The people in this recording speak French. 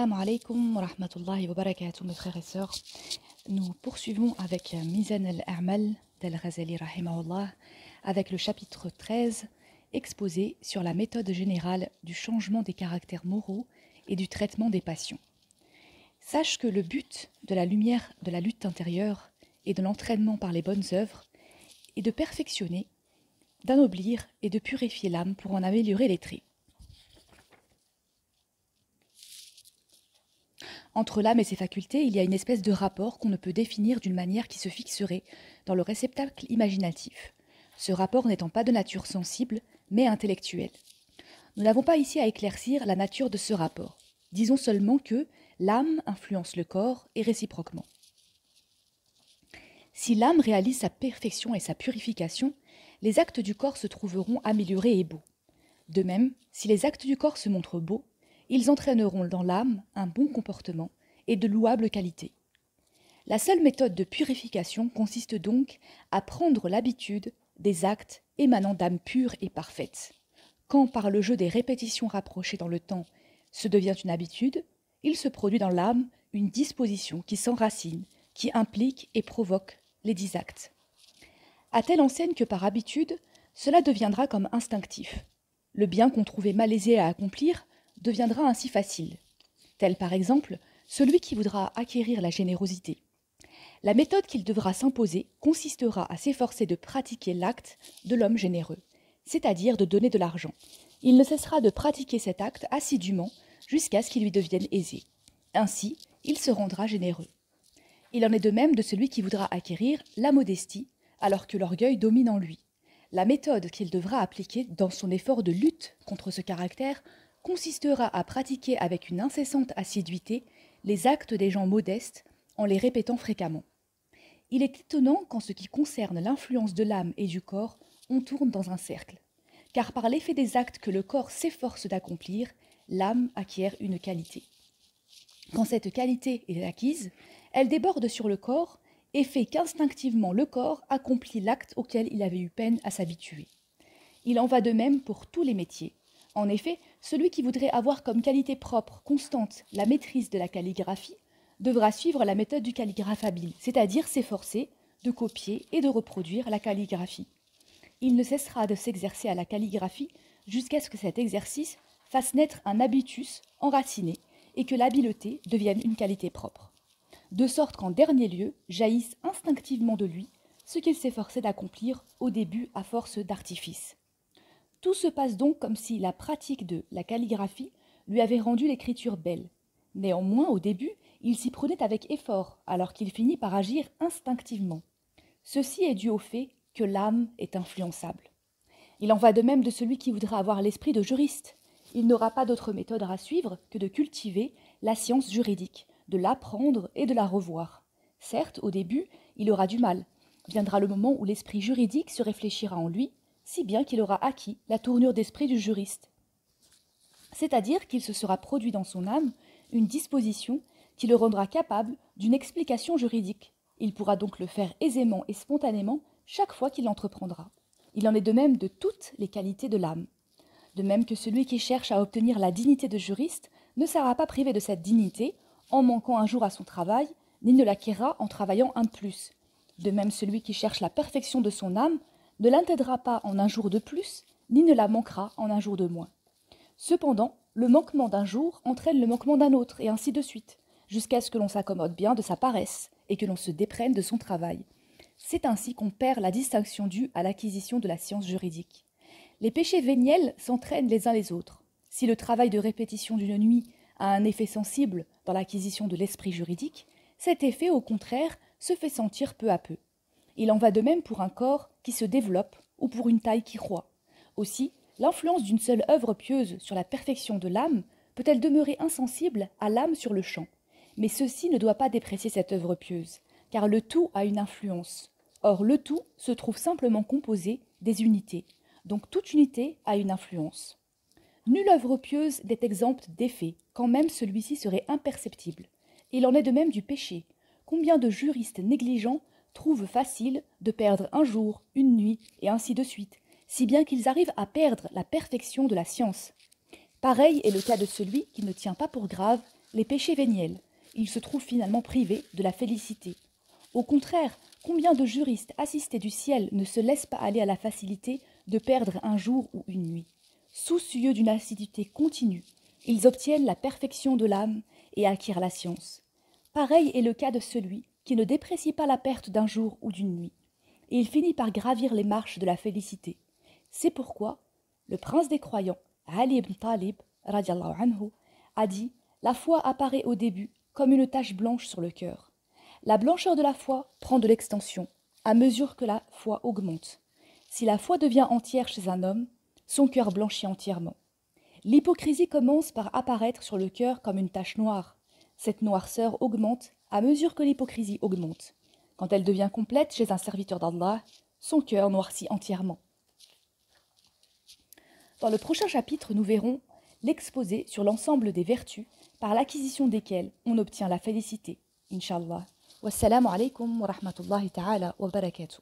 Assalamu alaikum wa rahmatullahi wa barakatuh, mes frères et sœurs. Nous poursuivons avec Mizan al-A'mal d'Al-Ghazali rahimahullah, avec le chapitre 13, exposé sur la méthode générale du changement des caractères moraux et du traitement des passions. Sache que le but de la lumière de la lutte intérieure et de l'entraînement par les bonnes œuvres est de perfectionner, d'anoblir et de purifier l'âme pour en améliorer les traits. Entre l'âme et ses facultés, il y a une espèce de rapport qu'on ne peut définir d'une manière qui se fixerait dans le réceptacle imaginatif. Ce rapport n'étant pas de nature sensible, mais intellectuelle. Nous n'avons pas ici à éclaircir la nature de ce rapport. Disons seulement que l'âme influence le corps et réciproquement. Si l'âme réalise sa perfection et sa purification, les actes du corps se trouveront améliorés et beaux. De même, si les actes du corps se montrent beaux, ils entraîneront dans l'âme un bon comportement et de louables qualités. La seule méthode de purification consiste donc à prendre l'habitude des actes émanant d'âmes pures et parfaites. Quand, par le jeu des répétitions rapprochées dans le temps, ce devient une habitude, il se produit dans l'âme une disposition qui s'enracine, qui implique et provoque les 10 actes. À telle enseigne que par habitude, cela deviendra comme instinctif. Le bien qu'on trouvait malaisé à accomplir deviendra ainsi facile, tel par exemple celui qui voudra acquérir la générosité. La méthode qu'il devra s'imposer consistera à s'efforcer de pratiquer l'acte de l'homme généreux, c'est-à-dire de donner de l'argent. Il ne cessera de pratiquer cet acte assidûment jusqu'à ce qu'il lui devienne aisé. Ainsi, il se rendra généreux. Il en est de même de celui qui voudra acquérir la modestie alors que l'orgueil domine en lui. La méthode qu'il devra appliquer dans son effort de lutte contre ce caractère consistera à pratiquer avec une incessante assiduité les actes des gens modestes en les répétant fréquemment. Il est étonnant qu'en ce qui concerne l'influence de l'âme et du corps, on tourne dans un cercle, car par l'effet des actes que le corps s'efforce d'accomplir, l'âme acquiert une qualité. Quand cette qualité est acquise, elle déborde sur le corps et fait qu'instinctivement le corps accomplit l'acte auquel il avait eu peine à s'habituer. Il en va de même pour tous les métiers. En effet, celui qui voudrait avoir comme qualité propre, constante, la maîtrise de la calligraphie, devra suivre la méthode du calligraphe habile, c'est-à-dire s'efforcer de copier et de reproduire la calligraphie. Il ne cessera de s'exercer à la calligraphie jusqu'à ce que cet exercice fasse naître un habitus enraciné et que l'habileté devienne une qualité propre. De sorte qu'en dernier lieu, jaillisse instinctivement de lui ce qu'il s'efforçait d'accomplir au début à force d'artifice. Tout se passe donc comme si la pratique de la calligraphie lui avait rendu l'écriture belle. Néanmoins, au début, il s'y prenait avec effort, alors qu'il finit par agir instinctivement. Ceci est dû au fait que l'âme est influençable. Il en va de même de celui qui voudra avoir l'esprit de juriste. Il n'aura pas d'autre méthode à suivre que de cultiver la science juridique, de l'apprendre et de la revoir. Certes, au début, il aura du mal. Viendra le moment où l'esprit juridique se réfléchira en lui, si bien qu'il aura acquis la tournure d'esprit du juriste. C'est-à-dire qu'il se sera produit dans son âme une disposition qui le rendra capable d'une explication juridique. Il pourra donc le faire aisément et spontanément chaque fois qu'il l'entreprendra. Il en est de même de toutes les qualités de l'âme. De même que celui qui cherche à obtenir la dignité de juriste ne sera pas privé de cette dignité en manquant un jour à son travail, ni ne l'acquérera en travaillant un de plus. De même celui qui cherche la perfection de son âme ne l'intègrera pas en un jour de plus, ni ne la manquera en un jour de moins. Cependant, le manquement d'un jour entraîne le manquement d'un autre, et ainsi de suite, jusqu'à ce que l'on s'accommode bien de sa paresse, et que l'on se déprenne de son travail. C'est ainsi qu'on perd la distinction due à l'acquisition de la science juridique. Les péchés véniels s'entraînent les uns les autres. Si le travail de répétition d'une nuit a un effet sensible dans l'acquisition de l'esprit juridique, cet effet, au contraire, se fait sentir peu à peu. Il en va de même pour un corps qui se développe ou pour une taille qui croît. Aussi, l'influence d'une seule œuvre pieuse sur la perfection de l'âme peut-elle demeurer insensible à l'âme sur le champ. Mais ceci ne doit pas déprécier cette œuvre pieuse, car le tout a une influence. Or, le tout se trouve simplement composé des unités, donc toute unité a une influence. Nulle œuvre pieuse n'est exempte d'effet, quand même celui-ci serait imperceptible. Il en est de même du péché. Combien de juristes négligents trouvent facile de perdre un jour, une nuit, et ainsi de suite, si bien qu'ils arrivent à perdre la perfection de la science. Pareil est le cas de celui qui ne tient pas pour grave les péchés véniels, il se trouve finalement privé de la félicité. Au contraire, combien de juristes assistés du ciel ne se laissent pas aller à la facilité de perdre un jour ou une nuit. Soucieux d'une assiduité continue, ils obtiennent la perfection de l'âme et acquièrent la science. Pareil est le cas de celui qui ne déprécie pas la perte d'un jour ou d'une nuit, et il finit par gravir les marches de la félicité. C'est pourquoi le prince des croyants, Ali ibn Talib, radiallahu anhu, a dit « La foi apparaît au début comme une tache blanche sur le cœur. La blancheur de la foi prend de l'extension à mesure que la foi augmente. Si la foi devient entière chez un homme, son cœur blanchit entièrement. L'hypocrisie commence par apparaître sur le cœur comme une tache noire. Cette noirceur augmente à mesure que l'hypocrisie augmente. Quand elle devient complète chez un serviteur d'Allah, son cœur noircit entièrement. » Dans le prochain chapitre, nous verrons l'exposé sur l'ensemble des vertus par l'acquisition desquelles on obtient la félicité. Inch'Allah. Wassalamu alaikum wa rahmatullahi ta'ala wa barakatuh.